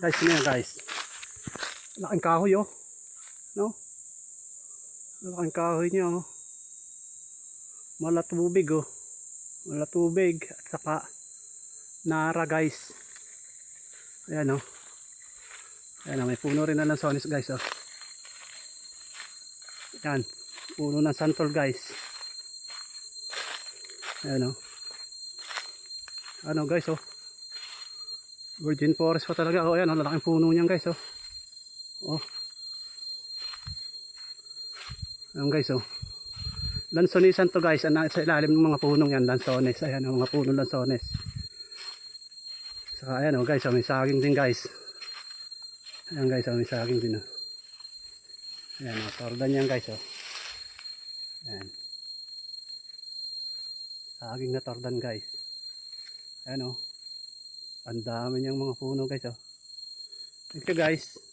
Guys, ano yan guys? Laking kahoy oh. No? Laking kahoy niya oh. Malatubig oh. Malatubig at saka nara guys. Ayan oh. Ayan oh, may puno rin na lansones guys oh. Ayan, puno ng santol guys. Ayan oh. Ano guys oh. Virgin forest pa talaga oh. Ayan oh, lalaking puno niyan guys oh. Oh. Ayan guys oh. Lansonisan to guys, sa ilalim ng mga punong yan, lansones. Ayan oh, mga punong lansones. Saka ayan oh guys oh, may saging din guys. Ayan guys oh, may saging din oh. Ayan oh, tordan yan guys oh. Ayan. Saging na tordan guys. Ayan oh. Ang dami niyang mga puno guys oh. Thank you guys.